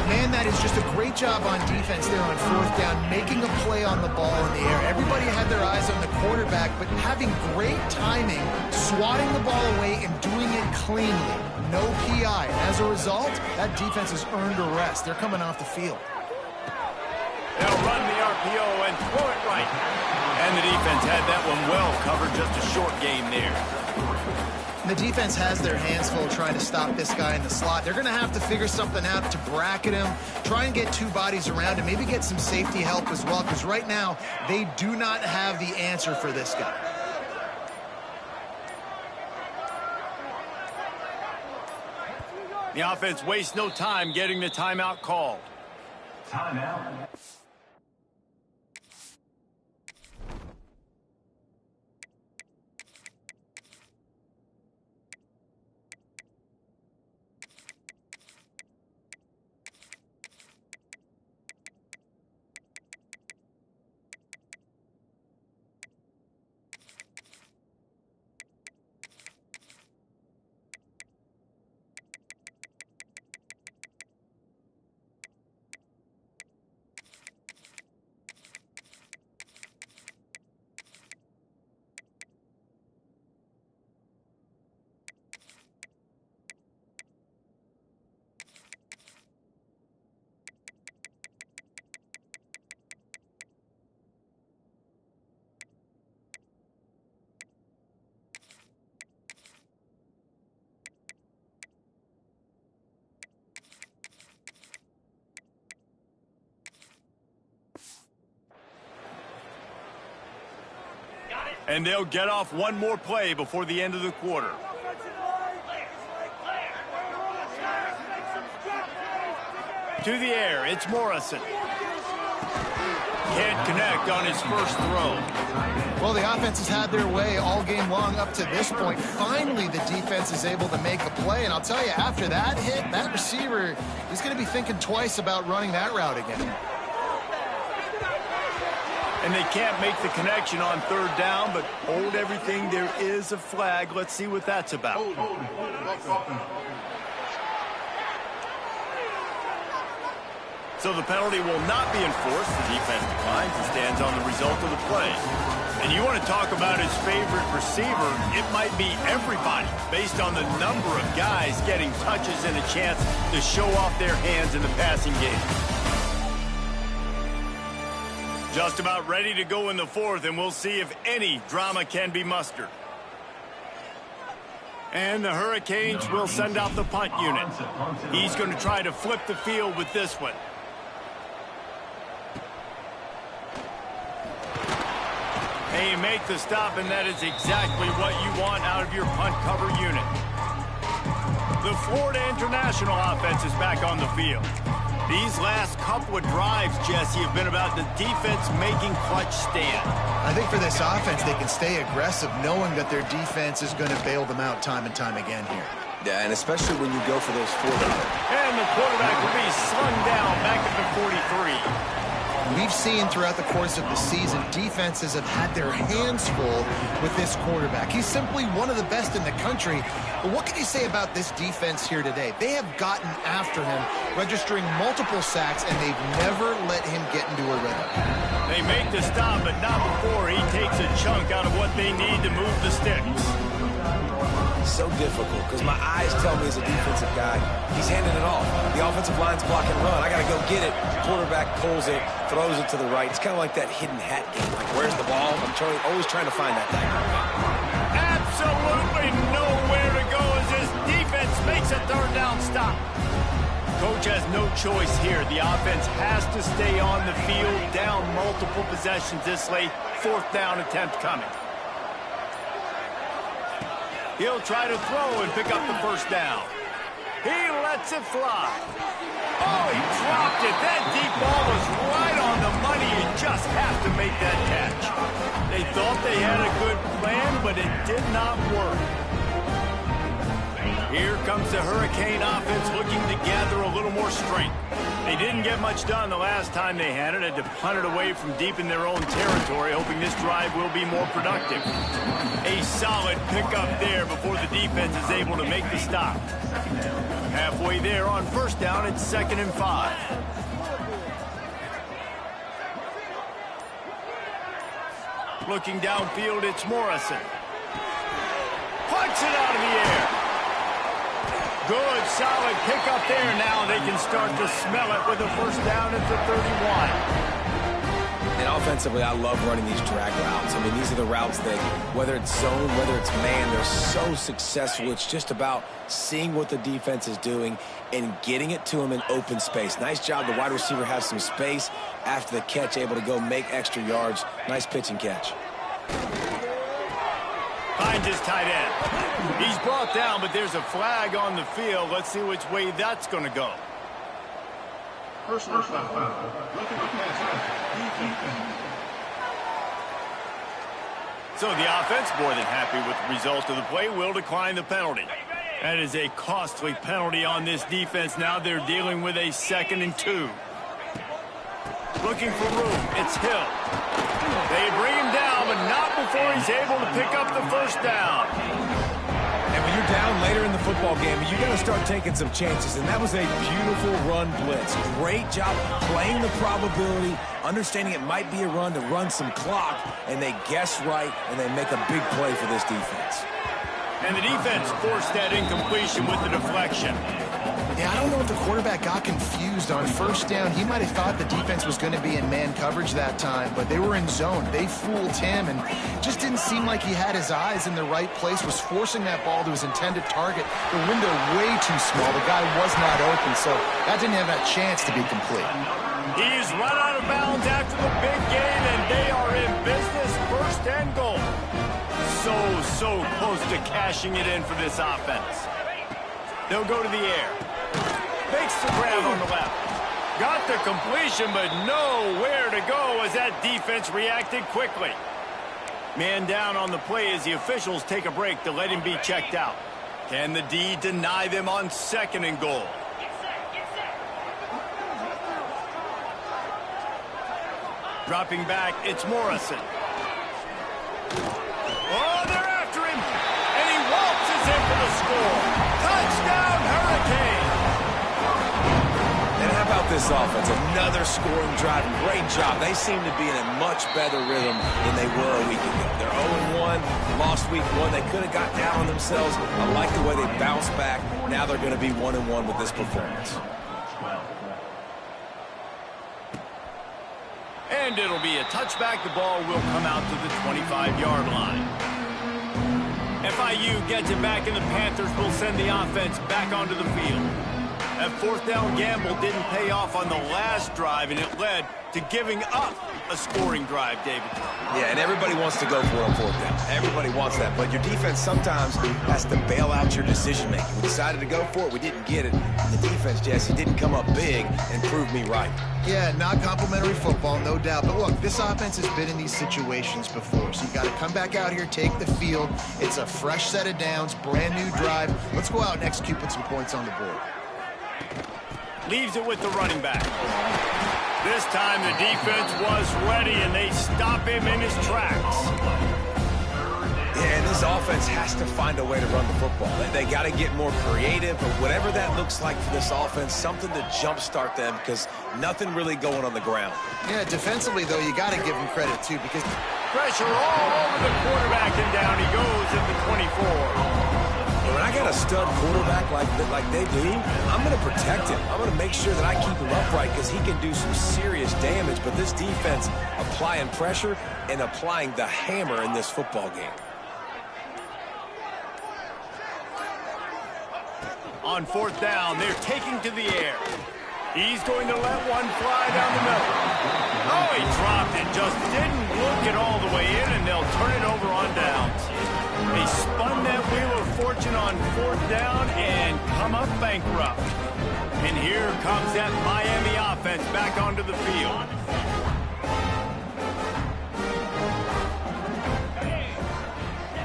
Man, that is just a great job on defense there on fourth down, making a play on the ball in the air. Everybody had their eyes on the quarterback, but having great timing, swatting the ball away and doing it cleanly. No PI. As a result, that defense has earned a rest. They're coming off the field. They'll run the RPO and throw it right. And the defense had that one well covered, just a short game there. The defense has their hands full trying to stop this guy in the slot. They're going to have to figure something out to bracket him, try and get two bodies around him, maybe get some safety help as well, because right now they do not have the answer for this guy. The offense wastes no time getting the timeout called. Timeout. And they'll get off one more play before the end of the quarter. To the air, it's Morrison. Can't connect on his first throw. Well, the offense has had their way all game long up to this point. Finally, the defense is able to make a play. And I'll tell you, after that hit, that receiver is going to be thinking twice about running that route again. And they can't make the connection on third down, but hold everything. There is a flag. Let's see what that's about. So the penalty will not be enforced. The defense declines and stands on the result of the play. And you want to talk about his favorite receiver, it might be everybody based on the number of guys getting touches and a chance to show off their hands in the passing game. Just about ready to go in the fourth, and we'll see if any drama can be mustered. And the Hurricanes will send out the punt unit. He's going to try to flip the field with this one. Hey, make the stop, and that is exactly what you want out of your punt cover unit. The Florida International offense is back on the field. These last couple of drives, Jesse, have been about the defense making clutch stand. I think for this offense, they can stay aggressive knowing that their defense is going to bail them out time and time again here. Yeah, and especially when you go for those 4 down. And the quarterback will be slung down back at the 43. We've seen throughout the course of the season, defenses have had their hands full with this quarterback. He's simply one of the best in the country. But what can you say about this defense here today? They have gotten after him, registering multiple sacks, and they've never let him get into a rhythm. They make the stop, but not before he takes a chunk out of what they need to move the sticks. So difficult because my eyes tell me as a defensive guy, he's handing it off. The offensive line's block and run. I got to go get it. Quarterback pulls it, throws it to the right. It's kind of like that hidden hat game. Like, where's the ball? I'm always trying to find that thing. Absolutely nowhere to go as this defense makes a third down stop. Coach has no choice here. The offense has to stay on the field, down multiple possessions this late. Fourth down attempt coming. He'll try to throw and pick up the first down. He lets it fly. Oh, he dropped it. That deep ball was right on the money. You just have to make that catch. They thought they had a good plan, but it did not work. Here comes the Hurricane offense looking to gather a little more strength. They didn't get much done the last time they had it. Had to punt it away from deep in their own territory, hoping this drive will be more productive. A solid pickup there before the defense is able to make the stop. Halfway there on first down, it's 2nd and 5. Looking downfield, it's Morrison. Punts it out of the air. Good, solid pickup there. Now they can start to smell it with a first down at the 31. And offensively, I love running these drag routes. I mean, these are the routes that, whether it's zone, whether it's man, they're so successful. It's just about seeing what the defense is doing and getting it to them in open space. Nice job. The wide receiver has some space after the catch, able to go make extra yards. Nice pitch and catch. Finds his tight end. He's brought down, but there's a flag on the field. Let's see which way that's going to go. So the offense, more than happy with the result of the play, will decline the penalty. That is a costly penalty on this defense. Now they're dealing with a 2nd and 2. Looking for room. It's Hill. They bring him down, but not before he's able to pick up the first down. And when you're down later in the football game, you got to start taking some chances, and that was a beautiful run blitz. Great job playing the probability, understanding it might be a run to run some clock, and they guess right, and they make a big play for this defense. And the defense forced that incompletion with the deflection. Yeah, I don't know if the quarterback got confused on first down. He might have thought the defense was going to be in man coverage that time, but they were in zone. They fooled him, and just didn't seem like he had his eyes in the right place, was forcing that ball to his intended target. The window way too small. The guy was not open, so that didn't have a chance to be complete. He's run out of bounds after the big game, and they are in business, 1st and goal. So close to cashing it in for this offense. They'll go to the air. Makes the grab on the left. Got the completion, but nowhere to go as that defense reacted quickly. Man down on the play as the officials take a break to let him be checked out. Can the D deny them on 2nd and goal? Dropping back, it's Morrison. Oh, they're after him. And he waltzes in for the score. Touchdown, Hurricane. And how about this offense? Another scoring drive. Great job. They seem to be in a much better rhythm than they were a week ago. They're 0-1, lost week 1. They could have got down on themselves. I like the way they bounced back. Now they're going to be 1-1 with this performance. And it'll be a touchback. The ball will come out to the 25-yard line. FIU gets it back, and the Panthers will send the offense back onto the field. That fourth down gamble didn't pay off on the last drive, and it led to giving up a scoring drive, David. Yeah, and everybody wants to go for it on fourth down. Everybody wants that, but your defense sometimes has to bail out your decision-making. We decided to go for it. We didn't get it. The defense, Jesse, didn't come up big and prove me right. Yeah, not complimentary football, no doubt. But look, this offense has been in these situations before, so you got to come back out here, take the field. It's a fresh set of downs, brand new drive. Let's go out and execute, put some points on the board. Leaves it with the running back. This time the defense was ready, and they stop him in his tracks. Yeah, and this offense has to find a way to run the football. They got to get more creative, but whatever that looks like for this offense, something to jumpstart them, because nothing really going on the ground. Yeah, defensively, though, you got to give them credit, too, because Pressure all over the quarterback, and down he goes at the 24. When I got a stud quarterback like they do, I'm going to protect him. I'm going to make sure that I keep him upright because he can do some serious damage. But this defense applying pressure and applying the hammer in this football game. On fourth down, they're taking to the air. He's going to let one fly down the middle. Oh, he dropped it. Just didn't look it all the way in, and they'll turn it over on downs. They spun that wheel of fortune on fourth down and come up bankrupt. And here comes that Miami offense back onto the field.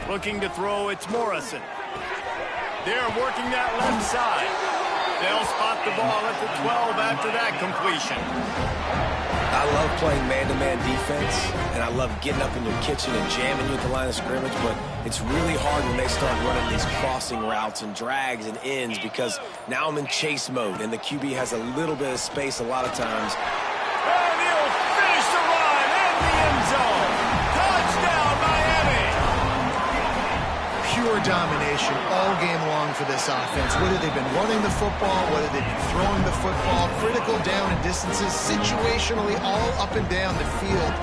Looking to throw, it's Morrison. They're working that left side. They'll spot the ball at the 12 after that completion. I love playing man-to-man defense, and I love getting up in your kitchen and jamming you at the line of scrimmage, but it's really hard when they start running these crossing routes and drags and ends because now I'm in chase mode, and the QB has a little bit of space a lot of times. And he'll finish the run in the end zone. Touchdown, Miami! pure domination all game long for this offense. Whether they've been running the football, whether they've been throwing the football, critical down and distances, situationally all up and down the field.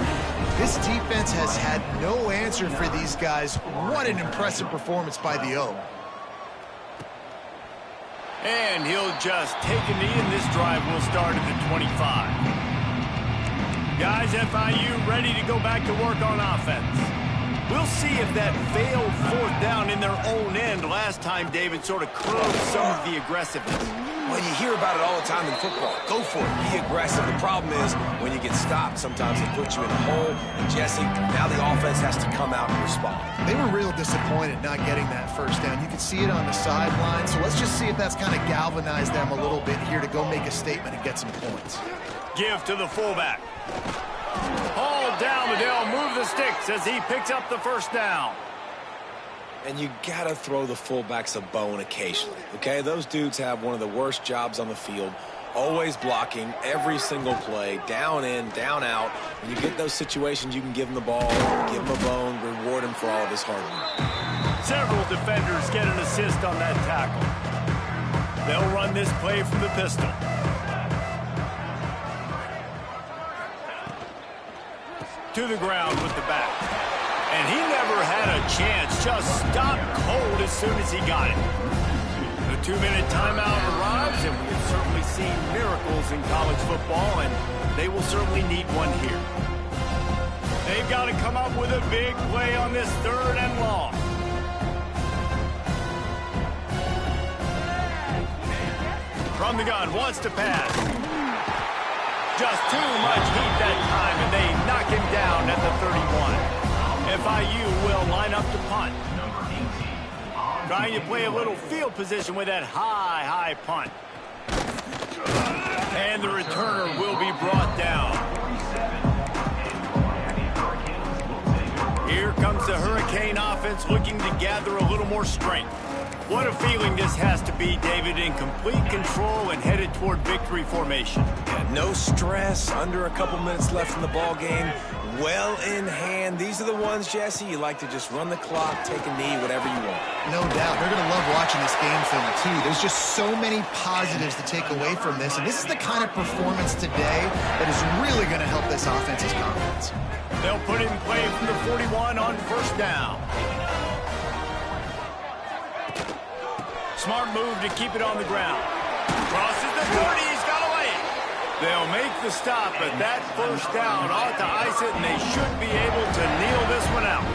This defense has had no answer for these guys. What an impressive performance by the O. And he'll just take a knee, and this drive will start at the 25. Guys, FIU ready to go back to work on offense. We'll see if that failed fourth down in their own end last time, David, sort of curbed some of the aggressiveness. Well, you hear about it all the time in football. Go for it. Be aggressive. The problem is when you get stopped, sometimes it puts you in a hole. And Jesse, now the offense has to come out and respond. They were real disappointed not getting that first down. You could see it on the sideline. So let's just see if that's kind of galvanized them a little bit here to go make a statement and get some points. Give to the fullback. Hauled down, but they'll move the sticks as he picks up the first down. And you got to throw the fullbacks a bone occasionally, okay? Those dudes have one of the worst jobs on the field, always blocking every single play, down in, down out. When you get those situations, you can give him the ball, give him a bone, reward him for all of his hard work. Several defenders get an assist on that tackle. They'll run this play from the pistol. To the ground with the back. And he never had a chance, just stopped cold as soon as he got it. The 2-minute timeout arrives, and we have certainly seen miracles in college football, and they will certainly need one here. They've got to come up with a big play on this 3rd and long. From the gun, wants to pass. Just too much heat that time, and they knock him down at the 31. FIU will line up to punt. Trying to play a little field position with that high punt. And the returner will be brought down. Here comes the Hurricane offense looking to gather a little more strength. What a feeling this has to be, David, in complete control and headed toward victory formation. Yeah, no stress, under a couple minutes left in the ball game, well in hand. These are the ones, Jesse, you like to just run the clock, take a knee, whatever you want. No doubt. They're going to love watching this game film, too. There's just so many positives to take away from this, and this is the kind of performance today that is really going to help this offense's confidence. They'll put it in play from the 41 on first down. Smart move to keep it on the ground. Crosses the 30, he's got away. They'll make the stop, but that first down ought to ice it, and they should be able to kneel this one out.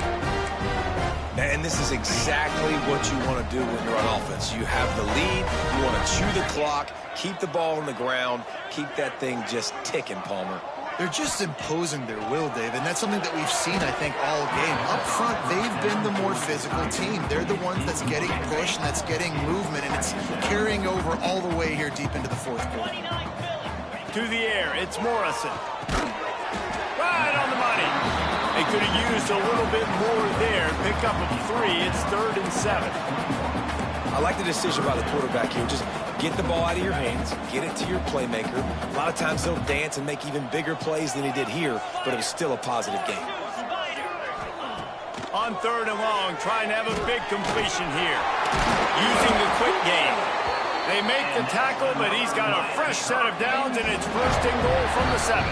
And this is exactly what you want to do when you're on offense. You have the lead, you want to chew the clock, keep the ball on the ground, keep that thing just ticking, Palmer. They're just imposing their will, David, and that's something that we've seen, I think, all game. Up front, they've been the more physical team. They're the ones that's getting pushed and that's getting movement, and it's carrying over all the way here deep into the fourth quarter. To the air, it's Morrison. Right on the money. They could have used a little bit more there. Pick up a 3. It's 3rd and 7. I like the decision by the quarterback here. Just get the ball out of your hands, get it to your playmaker. A lot of times they'll dance and make even bigger plays than he did here, but it was still a positive game. On 3rd and long, trying to have a big completion here. Using the quick game. They make the tackle, but he's got a fresh set of downs, and it's 1st and goal from the 7.